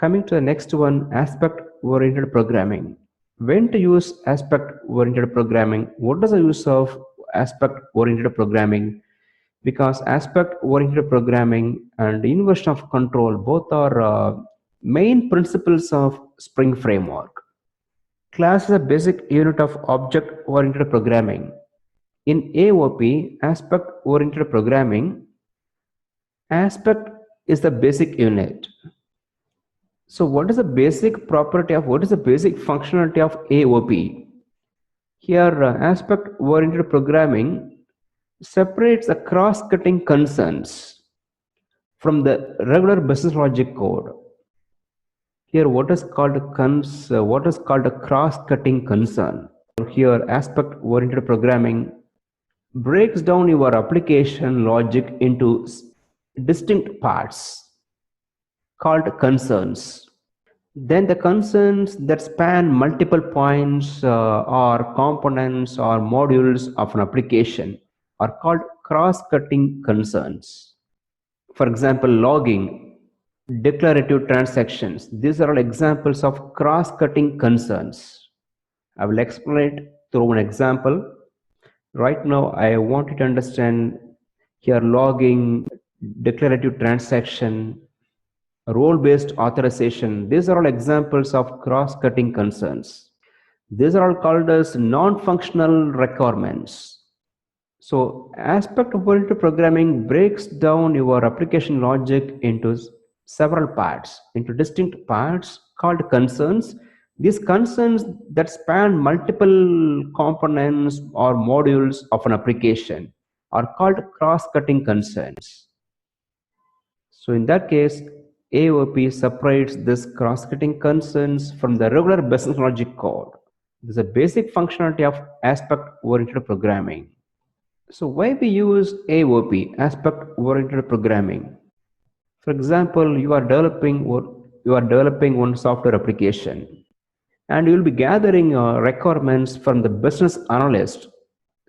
Coming to the next one, aspect-oriented programming. When to use aspect-oriented programming? What is the use of aspect-oriented programming? Because aspect-oriented programming and inversion of control both are main principles of Spring Framework. Class is a basic unit of object-oriented programming. In AOP, aspect-oriented programming, aspect is the basic unit. So what is the basic property of, what is the basic functionality of AOP? Here, aspect-oriented programming separates the cross-cutting concerns from the regular business logic code. Here, what is called a cross-cutting concern? Here, aspect-oriented programming breaks down your application logic into distinct parts called concerns. Then the concerns that span multiple points or components or modules of an application are called cross-cutting concerns. For example, logging, declarative transactions. These are all examples of cross-cutting concerns. I will explain it through an example. Right now, I want you to understand here logging, declarative transaction, role-based authorization. These are all examples of cross-cutting concerns. These are all called as non-functional requirements. So aspect-oriented programming breaks down your application logic into several parts, into distinct parts called concerns. These concerns that span multiple components or modules of an application are called cross-cutting concerns. So in that case, AOP separates this cross-cutting concerns from the regular business logic code. This is a basic functionality of aspect-oriented programming. So why we use AOP, aspect-oriented programming? For example, you are developing one software application, and you will be gathering requirements from the business analyst.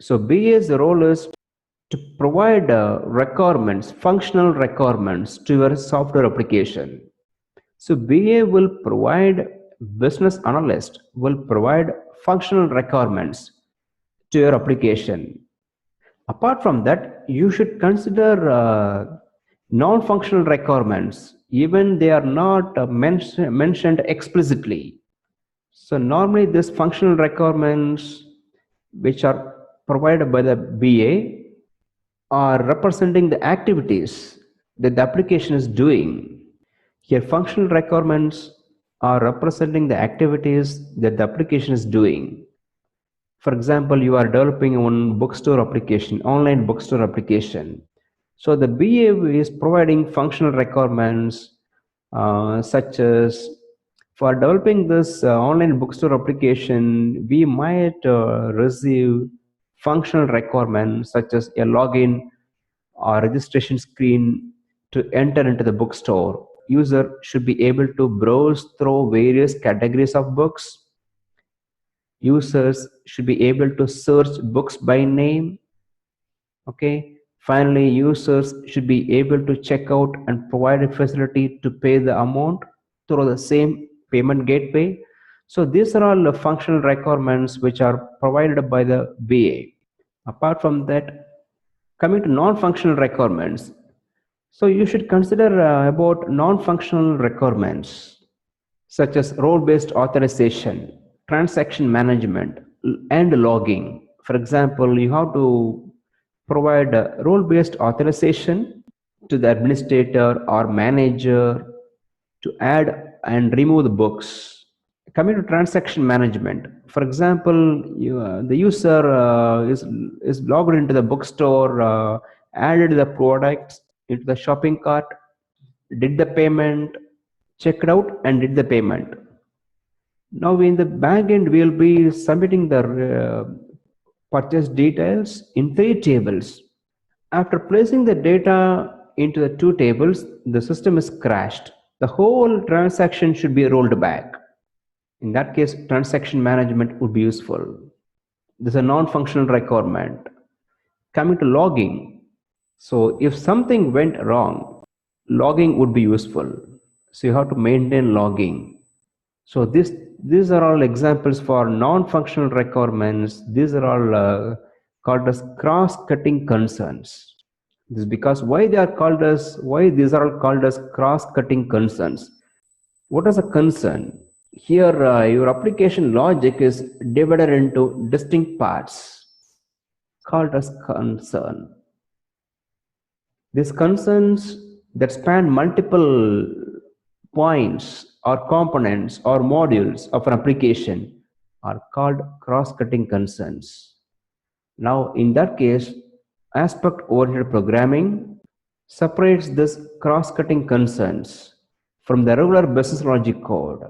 So BA's role is to provide requirements, functional requirements to your software application. So BA will provide, business analyst will provide functional requirements to your application. Apart from that, you should consider non-functional requirements, even they are not mentioned explicitly. So normally these functional requirements which are provided by the BA are representing the activities that the application is doing. Here functional requirements are representing the activities that the application is doing. For example, you are developing one bookstore application, online bookstore application. So the BA is providing functional requirements such as, for developing this online bookstore application, we might receive functional requirements such as a login or registration screen to enter into the bookstore. User should be able to browse through various categories of books. Users should be able to search books by name. Okay. Finally, users should be able to check out and provide a facility to pay the amount through the same payment gateway. So these are all the functional requirements which are provided by the BA. Apart from that, coming to non-functional requirements, so you should consider about non-functional requirements such as role-based authorization, transaction management, and logging. For example, you have to provide role-based authorization to the administrator or manager to add and remove the books. Coming to transaction management, for example, the user is logged into the bookstore, added the products into the shopping cart, did the payment, checked out, and did the payment. Now in the back end, we will be submitting the purchase details in 3 tables. After placing the data into the 2 tables, the system is crashed. The whole transaction should be rolled back. In that case, transaction management would be useful. This is a non-functional requirement. Coming to logging. So if something went wrong, logging would be useful. So you have to maintain logging. So these are all examples for non-functional requirements. These are all called as cross-cutting concerns. This is because why these are all called as cross-cutting concerns. What is a concern? Here, your application logic is divided into distinct parts called as concern. These concerns that span multiple points or components or modules of an application are called cross-cutting concerns. Now, in that case, aspect-oriented programming separates this cross-cutting concerns from the regular business logic code.